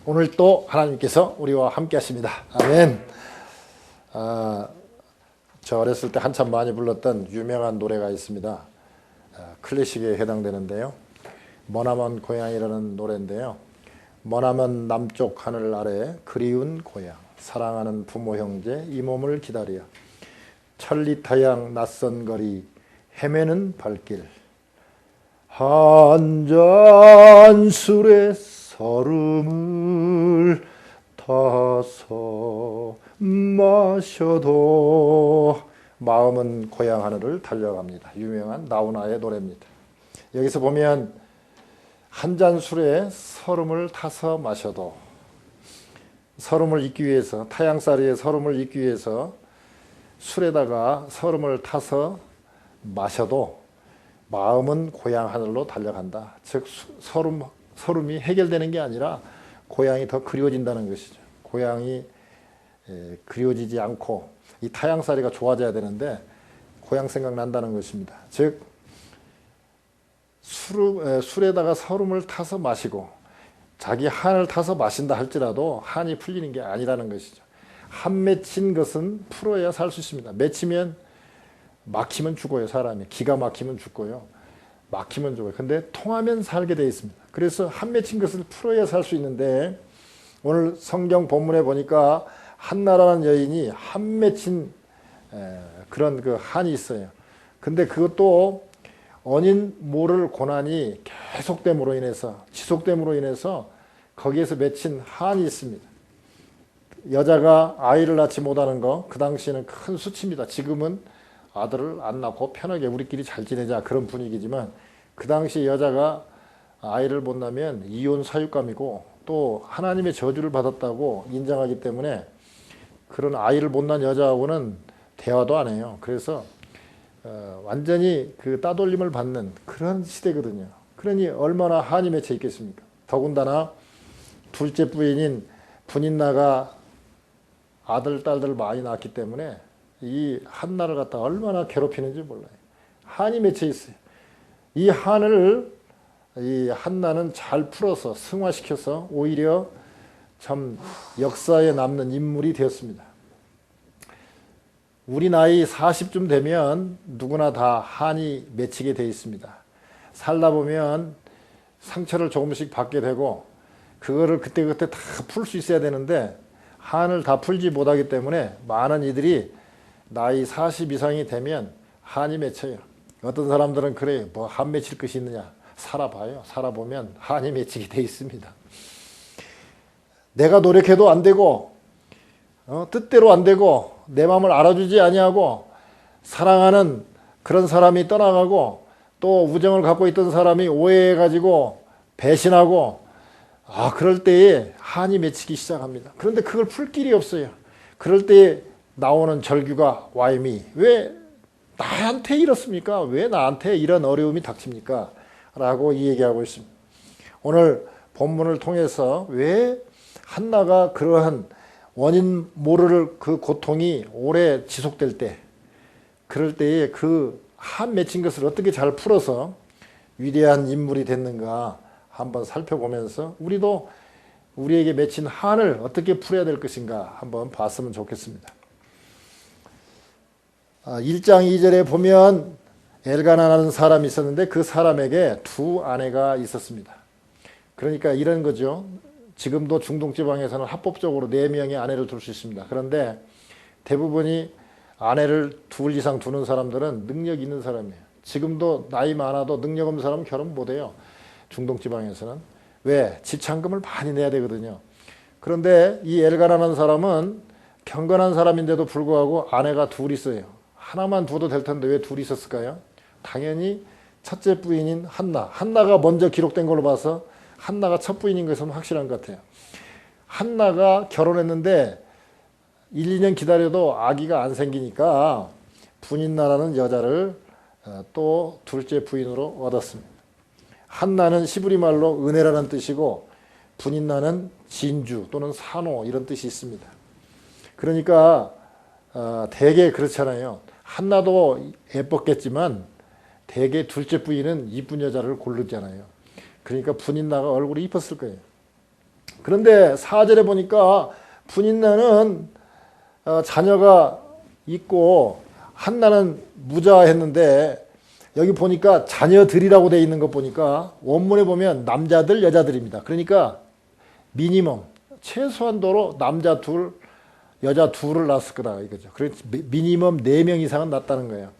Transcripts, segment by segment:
오늘 또 하나님께서 우리와 함께 하십니다. 아멘. 저 어렸을 때 한참 많이 불렀던 유명한 노래가 있습니다. 클래식에 해당되는데요. 머나먼 고향이라는 노래인데요. 머나먼 남쪽 하늘 아래 그리운 고향, 사랑하는 부모 형제 이 몸을 기다려 천리타양 낯선 거리 헤매는 발길 한 잔 술에 서름을 타서 마셔도 마음은 고향 하늘을 달려갑니다. 유명한 나훈아의 노래입니다. 여기서 보면 한 잔 술에 서름을 타서 마셔도 서름을 잊기 위해서 타양살이의 서름을 잊기 위해서 술에다가 서름을 타서 마셔도 마음은 고향 하늘로 달려간다. 즉 서름이 해결되는 게 아니라 고향이 더 그리워진다는 것이죠. 고향이 그리워지지 않고 이 타양살이가 좋아져야 되는데 고향 생각난다는 것입니다. 즉 술에다가 서름을 타서 마시고 자기 한을 타서 마신다 할지라도 한이 풀리는 게 아니라는 것이죠. 한 맺힌 것은 풀어야 살 수 있습니다. 맺히면 막히면 죽어요. 사람이 기가 막히면 죽고요. 막히면 죽어요. 근데 통하면 살게 되어 있습니다. 그래서 한 맺힌 것을 풀어야 살 수 있는데 오늘 성경 본문에 보니까 한나라는 여인이 한 맺힌 그런 그 한이 있어요. 근데 그것도 언인 모를 고난이 계속됨으로 인해서 지속됨으로 인해서 거기에서 맺힌 한이 있습니다. 여자가 아이를 낳지 못하는 거 그 당시에는 큰 수치입니다. 지금은 아들을 안 낳고 편하게 우리끼리 잘 지내자 그런 분위기지만 그 당시 여자가 아이를 못 낳으면 이혼 사육감이고 또 하나님의 저주를 받았다고 인정하기 때문에 그런 아이를 못 낳은 여자하고는 대화도 안 해요. 그래서 완전히 그 따돌림을 받는 그런 시대거든요. 그러니 얼마나 한이 맺혀 있겠습니까? 더군다나 둘째 부인인 분인나가 아들, 딸들 많이 낳았기 때문에 이 한나를 갖다 얼마나 괴롭히는지 몰라요. 한이 맺혀 있어요. 이 한을 이 한나는 잘 풀어서 승화시켜서 오히려 참 역사에 남는 인물이 되었습니다. 우리 나이 40쯤 되면 누구나 다 한이 맺히게 되어 있습니다. 살다 보면 상처를 조금씩 받게 되고 그거를 그때그때 다 풀 수 있어야 되는데 한을 다 풀지 못하기 때문에 많은 이들이 나이 40 이상이 되면 한이 맺혀요. 어떤 사람들은 그래요. 뭐 한 맺힐 것이 있느냐. 살아봐요. 살아보면 한이 맺히게 돼 있습니다. 내가 노력해도 안 되고 뜻대로 안 되고 내 마음을 알아주지 아니하고 사랑하는 그런 사람이 떠나가고 또 우정을 갖고 있던 사람이 오해해가지고 배신하고 그럴 때에 한이 맺히기 시작합니다. 그런데 그걸 풀 길이 없어요. 그럴 때에 나오는 절규가 와임이 왜 나한테 이렇습니까? 왜 나한테 이런 어려움이 닥칩니까? 라고 이 얘기하고 있습니다. 오늘 본문을 통해서 왜 한나가 그러한 원인 모를 그 고통이 오래 지속될 때 그럴 때에 그 한 맺힌 것을 어떻게 잘 풀어서 위대한 인물이 됐는가 한번 살펴보면서 우리도 우리에게 맺힌 한을 어떻게 풀어야 될 것인가 한번 봤으면 좋겠습니다. 1장 2절에 보면 엘가나라는 사람이 있었는데 그 사람에게 두 아내가 있었습니다. 그러니까 이런 거죠. 지금도 중동지방에서는 합법적으로 4명의 아내를 둘 수 있습니다. 그런데 대부분이 아내를 둘 이상 두는 사람들은 능력 있는 사람이에요. 지금도 나이 많아도 능력 없는 사람은 결혼 못해요. 중동지방에서는. 왜? 집착금을 많이 내야 되거든요. 그런데 이 엘가나라는 사람은 경건한 사람인데도 불구하고 아내가 둘 있어요. 하나만 두어도 될 텐데 왜 둘이 있었을까요? 당연히 첫째 부인인 한나가 먼저 기록된 걸로 봐서 한나가 첫 부인인 것은 확실한 것 같아요. 한나가 결혼했는데 1, 2년 기다려도 아기가 안 생기니까 분인나라는 여자를 또 둘째 부인으로 얻었습니다. 한나는 시브리 말로 은혜라는 뜻이고 분인나는 진주 또는 산호 이런 뜻이 있습니다. 그러니까 대개 그렇잖아요. 한나도 예뻤겠지만 대개 둘째 부인은 이쁜 여자를 고르잖아요. 그러니까 분인나가 얼굴이 이뻤을 거예요. 그런데 4절에 보니까 분인나는 자녀가 있고 한나는 무자했는데 여기 보니까 자녀들이라고 되어 있는 것 보니까 원문에 보면 남자들 여자들입니다. 그러니까 미니멈 최소한도로 남자 둘 여자 둘을 낳았을 거다 이거죠. 그래서 미니멈 4명 이상은 낳았다는 거예요.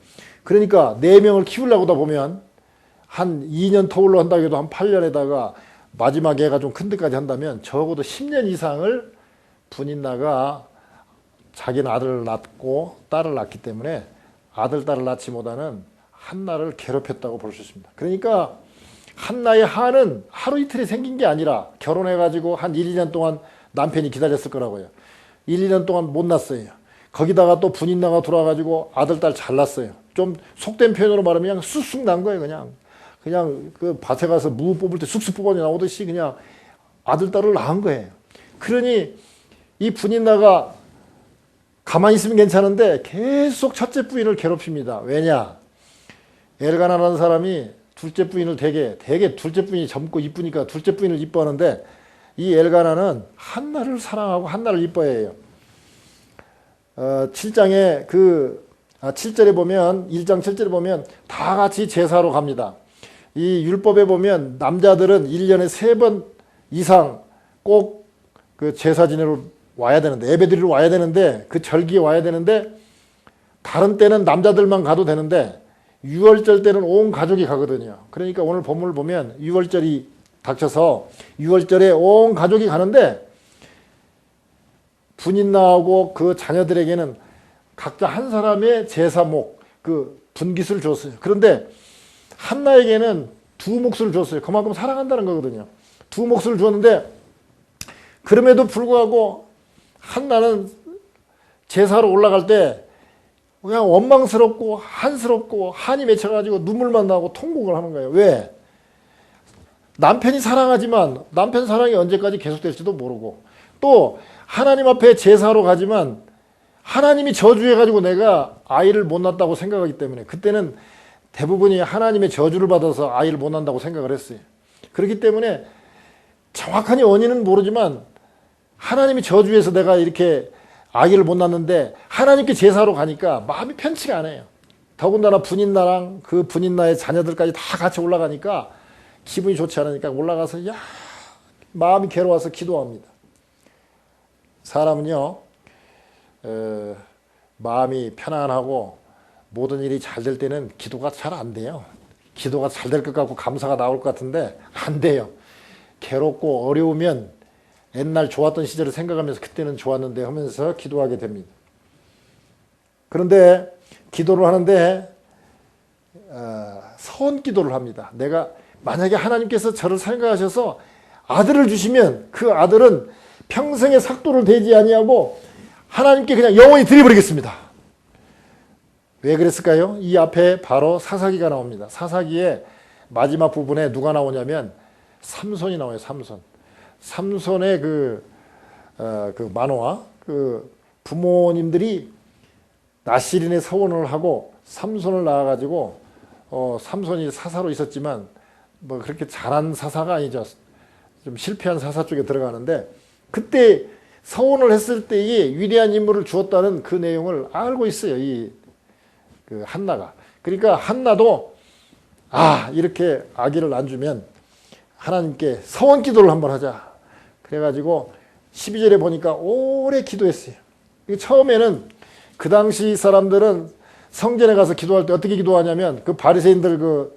그러니까 4명을 키우려고 다 보면 한 2년 터울로 한다고 해도 한 8년에다가 마지막 애가 좀 큰 데까지 한다면 적어도 10년 이상을 분인나가 자기는 아들을 낳고 딸을 낳기 때문에 아들, 딸을 낳지 못하는 한나를 괴롭혔다고 볼 수 있습니다. 그러니까 한나의 한은 하루 이틀에 생긴 게 아니라 결혼해가지고 한 1, 2년 동안 남편이 기다렸을 거라고요. 1, 2년 동안 못 낳았어요. 거기다가 또 분인나가 돌아가지고 아들, 딸 잘 낳았어요. 좀 속된 표현으로 말하면 그냥 쑥쑥 난 거예요. 그냥 그 밭에 가서 무 뽑을 때 쑥쑥 뽑아 나오듯이 그냥 아들, 딸을 낳은 거예요. 그러니 이 분인나가 가만히 있으면 괜찮은데 계속 첫째 부인을 괴롭힙니다. 왜냐? 엘가나라는 사람이 둘째 부인을 되게 둘째 부인이 젊고 이쁘니까 둘째 부인을 이뻐하는데 이 엘가나는 한나를 사랑하고 한나를 이뻐해요. 7장에 7절에 보면 1장 7절에 보면 다 같이 제사로 갑니다. 이 율법에 보면 남자들은 1년에 3번 이상 꼭 그 제사 지내러 와야 되는데 예배드리러 와야 되는데 그 절기에 와야 되는데 다른 때는 남자들만 가도 되는데 6월절 때는 온 가족이 가거든요. 그러니까 오늘 본문을 보면 6월절이 닥쳐서 6월절에 온 가족이 가는데 분인나하고 그 자녀들에게는 각자 한 사람의 제사목 그 분깃을 줬어요. 그런데 한나에게는 2몫을 줬어요. 그만큼 사랑한다는 거거든요. 2몫을 줬는데 그럼에도 불구하고 한나는 제사로 올라갈 때 그냥 원망스럽고 한스럽고 한이 맺혀가지고 눈물만 나고 통곡을 하는 거예요. 왜? 남편이 사랑하지만 남편 사랑이 언제까지 계속될지도 모르고 또 하나님 앞에 제사로 가지만 하나님이 저주해가지고 내가 아이를 못 낳았다고 생각하기 때문에 그때는 대부분이 하나님의 저주를 받아서 아이를 못 낳는다고 생각을 했어요. 그렇기 때문에 정확한 원인은 모르지만 하나님이 저주해서 내가 이렇게 아기를 못 낳는데 하나님께 제사로 가니까 마음이 편치가 않아요. 더군다나 분인나랑 그 분인나의 자녀들까지 다 같이 올라가니까 기분이 좋지 않으니까 올라가서 마음이 괴로워서 기도합니다. 사람은요 마음이 편안하고 모든 일이 잘 될 때는 기도가 잘 안 돼요. 기도가 잘 될 것 같고 감사가 나올 것 같은데 안 돼요. 괴롭고 어려우면 옛날 좋았던 시절을 생각하면서 그때는 좋았는데 하면서 기도하게 됩니다. 그런데 기도를 하는데 서원 기도를 합니다. 내가 만약에 하나님께서 저를 생각하셔서 아들을 주시면 그 아들은 평생의 삭도를 대지 아니하고 하나님께 그냥 영원히 드려버리겠습니다. 왜 그랬을까요? 이 앞에 바로 사사기가 나옵니다. 사사기의 마지막 부분에 누가 나오냐면 삼손이 나와요. 삼손의 그 만화, 그 부모님들이 나실인의 서원을 하고 삼손을 낳아가지고 삼손이 사사로 있었지만 뭐 그렇게 잘한 사사가 아니죠. 좀 실패한 사사 쪽에 들어가는데 그때 서원을 했을 때의 위대한 인물을 주었다는 그 내용을 알고 있어요. 그 한나가. 그러니까 한나도 이렇게 아기를 안 주면 하나님께 서원 기도를 한번 하자. 그래가지고 12절에 보니까 오래 기도했어요. 처음에는 그 당시 사람들은 성전에 가서 기도할 때 어떻게 기도하냐면 그 바리새인들 그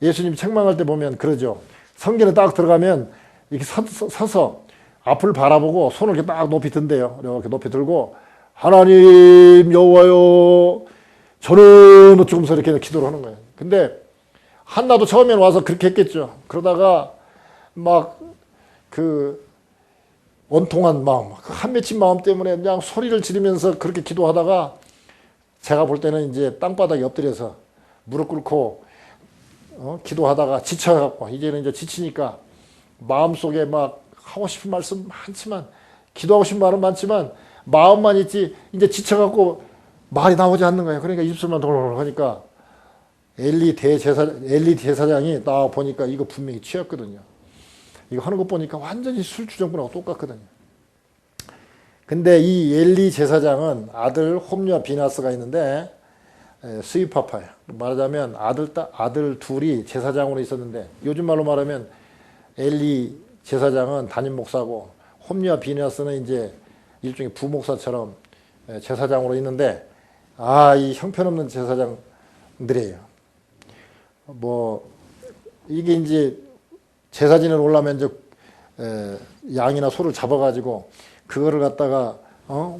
예수님 책망할 때 보면 그러죠. 성전에 딱 들어가면 이렇게 서서 앞을 바라보고 손을 이렇게 딱 높이 든대요. 이렇게 높이 들고 하나님 여호와여 저는 어쩌면서 이렇게 기도를 하는 거예요. 근데 한나도 처음에는 와서 그렇게 했겠죠. 그러다가 막 그 원통한 마음, 한 맺힌 마음 때문에 그냥 소리를 지르면서 그렇게 기도하다가 제가 볼 때는 이제 땅바닥에 엎드려서 무릎 꿇고 기도하다가 지쳐갖고 이제는 이제 지치니까 마음속에 막 하고 싶은 말씀 많지만 기도하고 싶은 말은 많지만 마음만 있지 이제 지쳐갖고 말이 나오지 않는 거예요. 그러니까 입술만 돌돌 하니까 엘리 대제사장이 딱 보니까 이거 분명히 취했거든요. 이거 하는 거 보니까 완전히 술주정부하고 똑같거든요. 근데 이 엘리 제사장은 아들 홈리와 비나스가 있는데 스위파파예요. 말하자면 아들 둘이 제사장으로 있었는데 요즘 말로 말하면 엘리 제사장은 담임 목사고 홈리와 비나스는 이제 일종의 부목사처럼 제사장으로 있는데 이 형편없는 제사장들이에요. 뭐 이게 이제 제사 지내러 올라면 이제 양이나 소를 잡아가지고 그거를 갖다가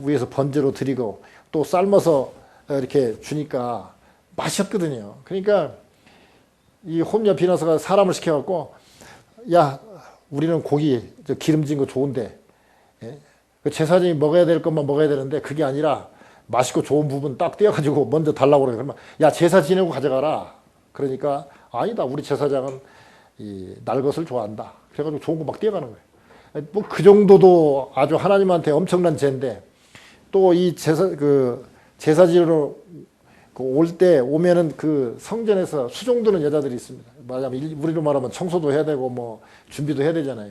위에서 번제로 드리고 또 삶아서 이렇게 주니까 맛이 없거든요. 그러니까 이 홈리와 비나스가 사람을 시켜갖고 야 우리는 고기 기름진 거 좋은데 그 제사장이 먹어야 될 것만 먹어야 되는데 그게 아니라 맛있고 좋은 부분 딱 떼어가지고 먼저 달라고 그래요. 그러면 야 제사 지내고 가져가라. 그러니까 아니다 우리 제사장은 날 것을 좋아한다. 그래가지고 좋은 거 막 떼어가는 거예요. 뭐 그 정도도 아주 하나님한테 엄청난 죄인데 또 이 제사 지내러 오면은 그 성전에서 수종드는 여자들이 있습니다. 우리로 말하면 청소도 해야 되고 뭐 준비도 해야 되잖아요.